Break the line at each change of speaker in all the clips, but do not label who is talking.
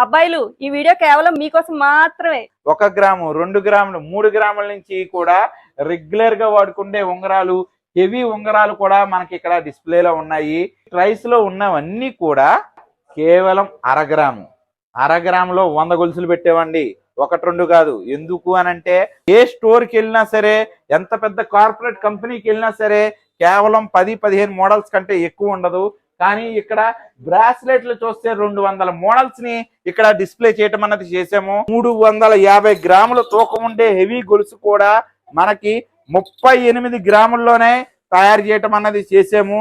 అబ్బాయిలు ఈ వీడియో కేవలం మీకోసం మాత్రమే.
1 గ్రాము 2 గ్రాములు 3 గ్రాముల నుంచి కూడా రెగ్యులర్ గా వాడుకునే ఉంగరాలు, హెవీ ఉంగరాలు కూడా మనకి ఇక్కడ డిస్ప్లేలో ఉన్నాయి. ప్రైస్ లో ఉన్నవన్నీ కూడా కేవలం అరగ్రాములో 100 గొలుసులు పెట్టేవండి. 1-2 కాదు. ఎందుకు అనంటే ఏ స్టోర్కి వెళ్ళినా సరే, ఎంత పెద్ద కార్పొరేట్ కంపెనీకి వెళ్ళినా సరే కేవలం 10-15 మోడల్స్ కంటే ఎక్కువ ఉండదు. కానీ ఇక్కడ బ్రాస్లెట్లు చూస్తే 200 మోడల్స్ ని ఇక్కడ డిస్ప్లే చేయటం అన్నది చేసాము. 350 గ్రాముల తూకం ఉండే హెవీ గొలుసు కూడా మనకి 38 గ్రాముల్లోనే తయారు చేయటం అన్నది చేసాము.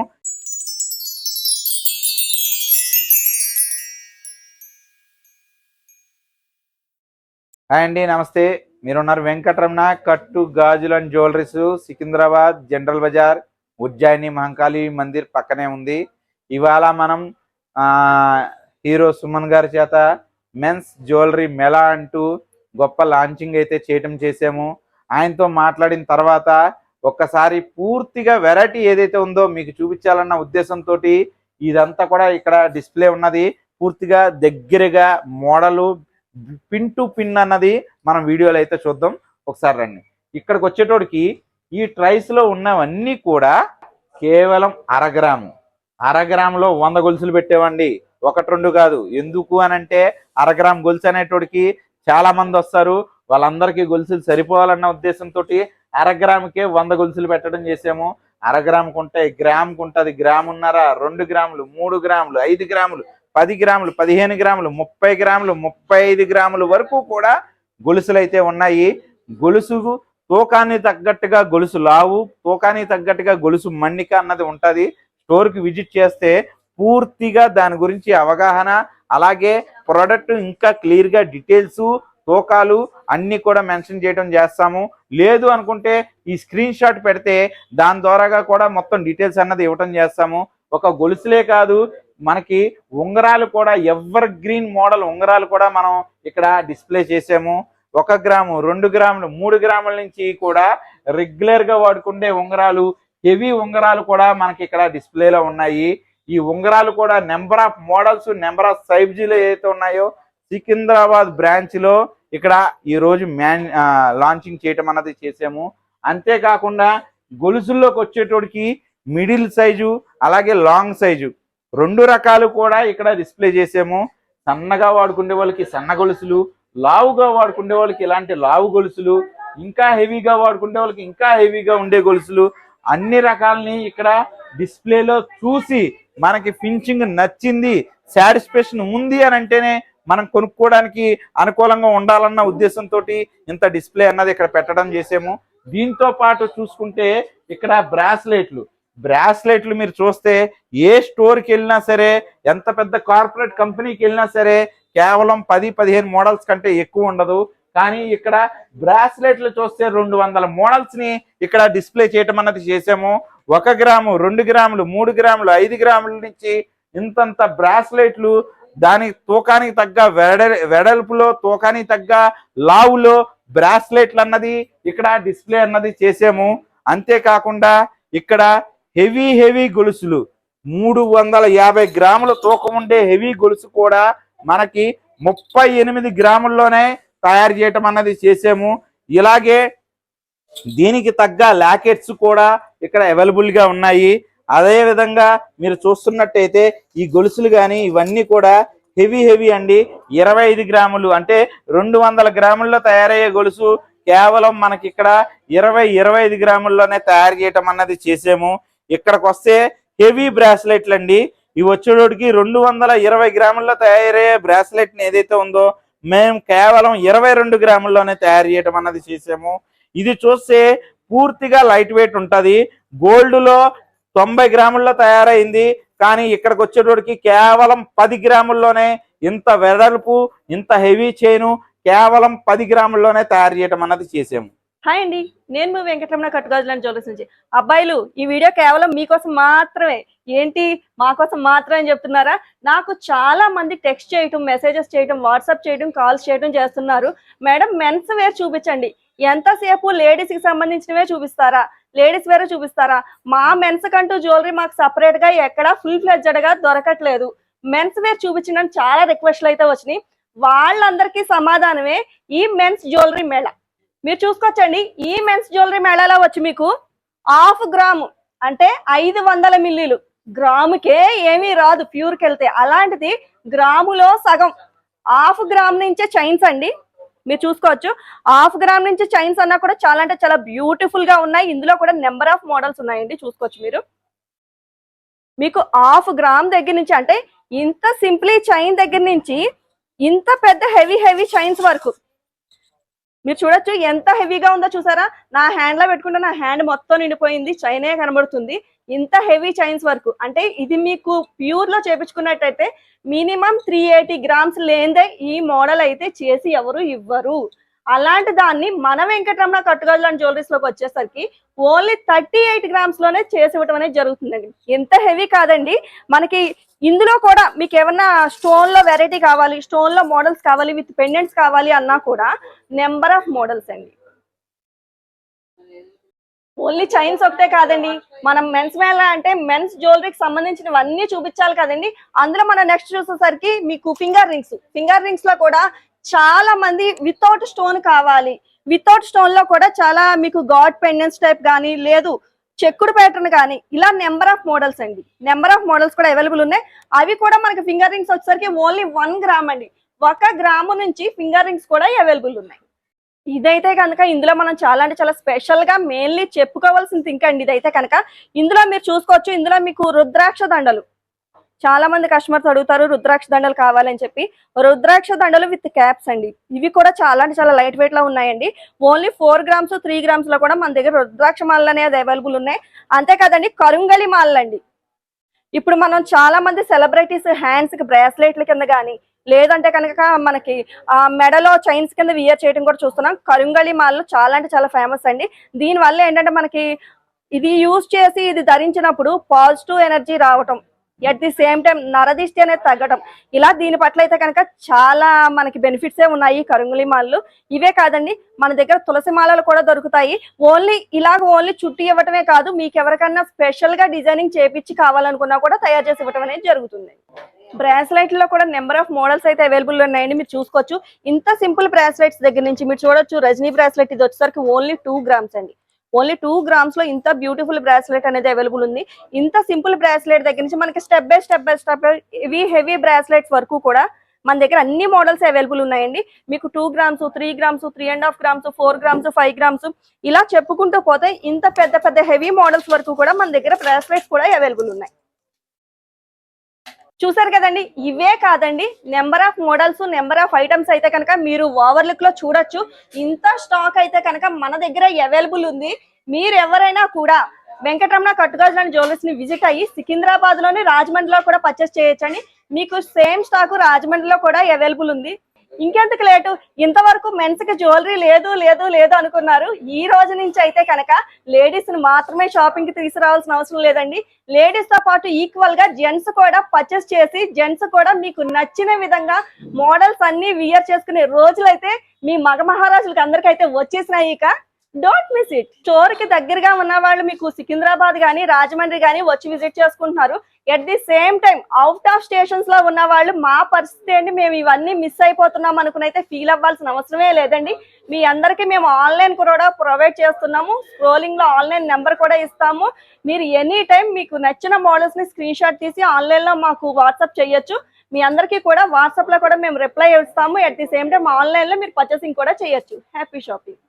హాయ్ అండి, నమస్తే. మీరున్నారు వెంకటరమణ కట్టు గాజులు and jewelleries, Secunderabad general bazaar, Ujjaini Mahankali Mandir పక్కనే ఉంది. ఇవాళ మనం హీరో సుమన్ గారి చేత మెన్స్ జ్యువెలరీ మెలా అంటూ గొప్ప లాంచింగ్ అయితే చేసాము. ఆయనతో మాట్లాడిన తర్వాత ఒక్కసారి పూర్తిగా వెరైటీ ఏదైతే ఉందో మీకు చూపించాలన్న ఉద్దేశంతో ఇదంతా కూడా ఇక్కడ డిస్ప్లే ఉన్నది. పూర్తిగా దగ్గరగా మోడలు పిన్ టు పిన్ అన్నది మనం వీడియోలో అయితే చూద్దాం. ఒకసారి రండి. ఇక్కడికి వచ్చేటోడికి ఈ ట్రైస్ లో ఉన్నవన్నీ కూడా కేవలం అరగ్రాములో 100 గొలుసులు పెట్టేవండి. 1-2 కాదు. ఎందుకు అనంటే అరగ్రామ్ గొలుసు అనేటోడికి చాలా మంది వస్తారు, వాళ్ళందరికీ గొలుసులు సరిపోవాలన్న ఉద్దేశంతో అరగ్రాముకే 100 గొలుసులు పెట్టడం చేసాము. అరగ్రాముకు ఉంటాయి, గ్రాముకు ఉంటుంది, గ్రామున్నర, 2 గ్రాములు, 3 గ్రాములు, 5 గ్రాములు, 10 గ్రాములు, 15 గ్రాములు, 30 గ్రాములు, 35 గ్రాముల వరకు కూడా గొలుసులు అయితే ఉన్నాయి. గొలుసు తూకాన్ని తగ్గట్టుగా గొలుసు లావు, తూకానికి తగ్గట్టుగా గొలుసు మన్నిక అన్నది ఉంటుంది. స్టోర్కి విజిట్ చేస్తే పూర్తిగా దాని గురించి అవగాహన, అలాగే ప్రోడక్ట్ ఇంకా క్లియర్గా డీటెయిల్స్, తూకాలు అన్నీ కూడా మెన్షన్ చేయడం చేస్తాము. లేదు అనుకుంటే ఈ స్క్రీన్ షాట్ పెడితే దాని ద్వారాగా కూడా మొత్తం డీటెయిల్స్ అన్నది ఇవ్వటం చేస్తాము. ఒక గొలుసులే కాదు, మనకి ఉంగరాలు కూడా ఎవర్ గ్రీన్ మోడల్ ఉంగరాలు కూడా మనం ఇక్కడ డిస్ప్లే చేసాము. 1 గ్రాము 2 గ్రాములు 3 గ్రాముల నుంచి కూడా రెగ్యులర్ గా వాడుకునే ఉంగరాలు, హెవీ ఉంగరాలు కూడా మనకి ఇక్కడ డిస్ప్లేలో ఉన్నాయి. ఈ ఉంగరాలు కూడా number of models, number of సైజులు ఏదైతే ఉన్నాయో సికింద్రాబాద్ బ్రాంచ్ లో ఇక్కడ ఈ రోజు లాంచింగ్ చేయటం అన్నది చేసాము. అంతేకాకుండా గొలుసుల్లోకి వచ్చేటోడికి మిడిల్ సైజు అలాగే లాంగ్ సైజు 2 రకాలు కూడా ఇక్కడ డిస్ప్లే చేసాము. సన్నగా వాడుకునే వాళ్ళకి సన్న గొలుసులు, లావుగా వాడుకునే వాళ్ళకి ఇలాంటి లావు గొలుసులు, ఇంకా హెవీగా వాడుకునే వాళ్ళకి ఇంకా హెవీగా ఉండే గొలుసులు, అన్ని రకాలని ఇక్కడ డిస్ప్లేలో చూసి మనకి ఫినిషింగ్ నచ్చింది, సాటిస్ఫాక్షన్ ఉంది అని అంటేనే మనం కొనుక్కోవడానికి అనుకూలంగా ఉండాలన్న ఉద్దేశంతో ఇంత డిస్ప్లే అన్నది ఇక్కడ పెట్టడం చేసాము. దీంతో పాటు చూసుకుంటే ఇక్కడ బ్రాస్లెట్లు మీరు చూస్తే ఏ స్టోర్కి వెళ్ళినా సరే, ఎంత పెద్ద కార్పొరేట్ కంపెనీకి వెళ్ళినా సరే కేవలం 10-15 మోడల్స్ కంటే ఎక్కువ ఉండదు. కానీ ఇక్కడ బ్రాస్లెట్లు చూస్తే 200 మోడల్స్ ని ఇక్కడ డిస్ప్లే చేయటం అన్నది చేసాము. 1 గ్రాము 2 గ్రాములు 3 గ్రాములు 5 గ్రాముల నుంచి ఇంతంత బ్రాస్లెట్లు దాని తూకానికి తగ్గ వెడల్పులో, తూకానికి తగ్గ లావులో బ్రాస్లెట్లు అన్నది ఇక్కడ డిస్ప్లే అన్నది చేసాము. అంతేకాకుండా ఇక్కడ హెవీ గొలుసులు 350 గ్రాముల తూకం ఉండే హెవీ గొలుసు కూడా మనకి 38 గ్రాముల్లోనే తయారు చేయటం అన్నది చేసాము. ఇలాగే దీనికి తగ్గ లాకెట్స్ కూడా ఇక్కడ అవైలబుల్ గా ఉన్నాయి. అదే విధంగా మీరు చూస్తున్నట్టయితే ఈ గొలుసులు కానీ ఇవన్నీ కూడా హెవీ అండి. 25 గ్రాములు అంటే 200 గ్రాముల్లో తయారయ్యే గొలుసు కేవలం మనకి ఇక్కడ 25 గ్రాముల్లోనే తయారు చేయటం అన్నది చేసాము. ఇక్కడికి వస్తే హెవీ బ్రాస్లెట్లు అండి. ఇవి వచ్చేటోడికి 220 గ్రాముల్లో తయారయ్యే బ్రాస్లెట్ ఏదైతే ఉందో మేము కేవలం 22 గ్రాముల్లోనే తయారు చేయటం అన్నది చేసాము. ఇది చూస్తే పూర్తిగా లైట్ వెయిట్ ఉంటుంది. గోల్డ్ లో 90 గ్రాముల్లో తయారైంది, కానీ ఇక్కడికి వచ్చేటోడికి కేవలం 10 గ్రాముల్లోనే ఇంత వెడల్పు, ఇంత హెవీ చైను కేవలం 10 గ్రాముల్లోనే తయారు చేయటం అన్నది చేసాము.
హాయ్ అండి, నేను మీ వెంకటరమణ కట్టుగాజులు అండ్ జ్యువెలర్స్ నుంచి. అబ్బాయిలు ఈ వీడియో కేవలం మీకోసం మాత్రమే. ఏంటి మాకోసం మాత్రమే చెప్తున్నారా? నాకు చాలా మంది టెక్స్ట్ చేయటం, మెసేజెస్ చేయటం, వాట్సాప్ చేయటం, కాల్స్ చేయటం చేస్తున్నారు. మేడం మెన్స్ వేర్ చూపించండి. ఎంతసేపు లేడీస్ కి సంబంధించినవే చూపిస్తారా, లేడీస్ వేరే చూపిస్తారా? మా మెన్స్ కంటూ జ్యువెలరీ మాకు సపరేట్ గా ఎక్కడ ఫుల్ ఫ్లెడ్జెడ్ గా దొరకట్లేదు. మెన్స్ వేర్ చూపించండి చాలా రిక్వెస్ట్లు అయితే వచ్చినాయి. వాళ్ళందరికీ సమాధానమే ఈ మెన్స్ జ్యువెలరీ మేళ. మీరు చూసుకోవచ్చండి, ఈ మెన్స్ జ్యువెలరీ మేళాలో వచ్చి మీకు 1/2 గ్రాము అంటే 500 మిల్లీలు, గ్రాముకే ఏమీ రాదు ప్యూర్కి వెళ్తే, అలాంటిది గ్రాములో సగం 1/2 గ్రామ్ నుంచే చైన్స్ అండి. మీరు చూసుకోవచ్చు 1/2 గ్రామ్ నుంచి చైన్స్ అన్నా కూడా చాలా అంటే చాలా బ్యూటిఫుల్ గా ఉన్నాయి. ఇందులో కూడా నెంబర్ ఆఫ్ మోడల్స్ ఉన్నాయండి, చూసుకోవచ్చు మీరు. మీకు 1/2 గ్రామ్ దగ్గర నుంచి అంటే ఇంత సింప్లీ చైన్ దగ్గర నుంచి ఇంత పెద్ద హెవీ చైన్స్ వరకు మీరు చూడొచ్చు. ఎంత హెవీగా ఉందో చూసారా, నా హ్యాండ్ లో పెట్టుకుంటే నా హ్యాండ్ మొత్తం నిండిపోయింది, చైనే కనబడుతుంది. ఇంత హెవీ చైన్స్ వరకు అంటే ఇది మీకు ప్యూర్ లో చేపించుకున్నట్టయితే మినిమం 380 గ్రామ్స్ లేదే ఈ మోడల్ అయితే చేసి ఎవరు ఇవ్వరు. అలాంటి దాన్ని మన వెంకటరమణ కట్టుగజుల జ్యువెలరీస్ లోకి వచ్చేసరికి ఓన్లీ 38 గ్రామ్స్ లోనే చేసి ఇవ్వడం అనేది జరుగుతుందండి. ఎంత హెవీ కాదండి. మనకి ఇందులో కూడా మీకు ఏమన్నా స్టోన్ లో వెరైటీ కావాలి, స్టోన్ లో మోడల్స్ కావాలి, విత్ పెండెంట్స్ కావాలి అన్నా కూడా నెంబర్ ఆఫ్ మోడల్స్ అండి. ఓన్లీ చైన్స్ ఒకటే కాదండి, మనం మెన్స్ మేళ అంటే మెన్స్ జ్యువెలరీకి సంబంధించినవన్నీ చూపించాలి కదండి. అందులో మనం నెక్స్ట్ చూసేసరికి మీకు ఫింగర్ రింగ్స్ లో కూడా చాలా మంది వితౌట్ స్టోన్ కావాలి. వితౌట్ స్టోన్ లో కూడా చాలా మీకు గాడ్ పెండెంట్స్ టైప్ కానీ, లేదు చెక్కుడు ప్యాటర్న్ కానీ, ఇలా నెంబర్ ఆఫ్ మోడల్స్ అండి. నెంబర్ ఆఫ్ మోడల్స్ కూడా అవైలబుల్ ఉన్నాయి. అవి కూడా మనకి ఫింగర్ రింగ్స్ వచ్చేసరికి ఓన్లీ 1 గ్రామ్ అండి. 1 గ్రాము నుంచి ఫింగర్ రింగ్స్ కూడా అవైలబుల్ ఉన్నాయి. ఇదైతే కనుక ఇందులో మనం చాలా అంటే చాలా స్పెషల్ గా మెయిన్లీ చెప్పుకోవాల్సింది థింక్ అండి. ఇదైతే కనుక ఇందులో మీరు చూసుకోవచ్చు, ఇందులో మీకు రుద్రాక్ష దండలు, చాలా మంది కస్టమర్స్ అడుగుతారు రుద్రాక్ష దండలు కావాలని చెప్పి. రుద్రాక్ష దండలు విత్ క్యాప్స్ అండి. ఇవి కూడా చాలా అంటే చాలా లైట్ వెయిట్ లో ఉన్నాయండి. ఓన్లీ 4 గ్రామ్స్ 3 గ్రామ్స్ లో కూడా మన దగ్గర రుద్రాక్ష మాలలు అనేది అవైలబుల్ ఉన్నాయి. అంతేకాదండి కరుంగలి మాలలు అండి. ఇప్పుడు మనం చాలా మంది సెలబ్రిటీస్ హ్యాండ్స్ కి బ్రాస్లెట్ల కింద కానీ, లేదంటే కనుక మనకి మెడలో చైన్స్ కింద వియర్ చేయడం కూడా చూస్తున్నాం. కరుంగలి మాలలు చాలా అంటే చాలా ఫేమస్ అండి. దీని వల్ల ఏంటంటే మనకి ఇది యూజ్ చేసి ఇది ధరించినప్పుడు పాజిటివ్ ఎనర్జీ రావటం, ఎట్ ది సేమ్ టైం నరదిష్టి అనేది తగ్గడం, ఇలా దీని పట్ల అయితే కనుక చాలా మనకి బెనిఫిట్సే ఉన్నాయి కరుంగలి మాలలు. ఇవే కాదండి, మన దగ్గర తులసి మాలలు కూడా దొరుకుతాయి. ఓన్లీ చుట్టి ఇవ్వటమే కాదు, మీకు ఎవరికన్నా స్పెషల్ గా డిజైనింగ్ చేపించి కావాలనుకున్నా కూడా తయారు చేసి ఇవ్వటం అనేది జరుగుతుంది. బ్రాస్లెట్ లో కూడా నెంబర్ ఆఫ్ మోడల్స్ అయితే అవైలబుల్ ఉన్నాయండి. మీరు చూసుకోవచ్చు, ఇంత సింపుల్ బ్రాస్లెట్స్ దగ్గర నుంచి మీరు చూడొచ్చు. రజనీ బ్రాస్లెట్ ఇది వచ్చేసరికి ఓన్లీ 2 గ్రామ్స్ అండి. ఓన్లీ 2 గ్రామ్స్ లో ఇంత బ్యూటిఫుల్ బ్రాస్లెట్ అనేది అవైలబుల్ ఉంది. ఇంత సింపుల్ బ్రాస్లెట్ దగ్గర నుంచి మనకి step by step heavy bracelets వరకు కూడా మన దగ్గర అన్ని మోడల్స్ అవైలబుల్ ఉన్నాయండి. మీకు 2 grams 3 grams 3.5 grams 4 grams 5 grams ఇలా చెప్పుకుంటూ పోతే ఇంత పెద్ద హెవీ మోడల్స్ వరకు కూడా మన దగ్గర బ్రాస్లెట్స్ కూడా అవైలబుల్ ఉన్నాయి. చూసారు కదండి, ఇవే కాదండి number of models, number of items అయితే కనుక మీరు ఓవర్లుక్ లో చూడొచ్చు. ఇంత స్టాక్ అయితే కనుక మన దగ్గర అవైలబుల్ ఉంది. మీరు ఎవరైనా కూడా వెంకటరమణ కట్టుగజుల జ్యువెలర్స్ ని విజిట్ అయ్యి సికింద్రాబాద్ లోని రాజమండ్రిలో కూడా పర్చేస్ చేయొచ్చండి. మీకు సేమ్ స్టాక్ రాజమండ్రిలో కూడా అవైలబుల్ ఉంది. ఇంకెందుకు లేటు, ఇంతవరకు మెన్స్ కి జ్యువెలరీ లేదు అనుకున్నారు. ఈ రోజు నుంచి అయితే కనుక లేడీస్ ని మాత్రమే షాపింగ్ కి తీసుకురావాల్సిన అవసరం లేదండి. లేడీస్ తో పాటు ఈక్వల్ గా జెంట్స్ కూడా పర్చేస్ చేసి జెంట్స్ కూడా మీకు నచ్చిన విధంగా మోడల్స్ అన్ని వియర్ చేసుకునే రోజులైతే మీ మగ మహారాజులకి అందరికైతే వచ్చేసినాయి. ఇక డోంట్ మిస్ ఇట్. స్టోర్ కి దగ్గరగా ఉన్న వాళ్ళు మీకు సికింద్రాబాద్ గానీ రాజమండ్రి గానీ వచ్చి విజిట్ చేసుకుంటున్నారు. At the same time out of stations లో ఉన్న వాళ్ళు మా పరిస్థితి ఏంటి, మేము ఇవన్నీ మిస్ అయిపోతున్నాం అనుకుని అయితే ఫీల్ అవ్వాల్సిన అవసరమే లేదండి. మీ అందరికీ మేము ఆన్లైన్ కూడా ప్రొవైడ్ చేస్తున్నాము. స్క్రోలింగ్ లో ఆన్లైన్ నెంబర్ కూడా ఇస్తాము. మీరు ఎనీ టైం మీకు నచ్చిన మోడల్స్ ని స్క్రీన్ షాట్ తీసి ఆన్లైన్ లో మాకు వాట్సాప్ చేయొచ్చు. మీ అందరికీ కూడా వాట్సాప్ లో కూడా మేము రిప్లై ఇస్తాము. At the same time online లో మీరు పర్చేసింగ్ కూడా చేయొచ్చు. Happy shopping.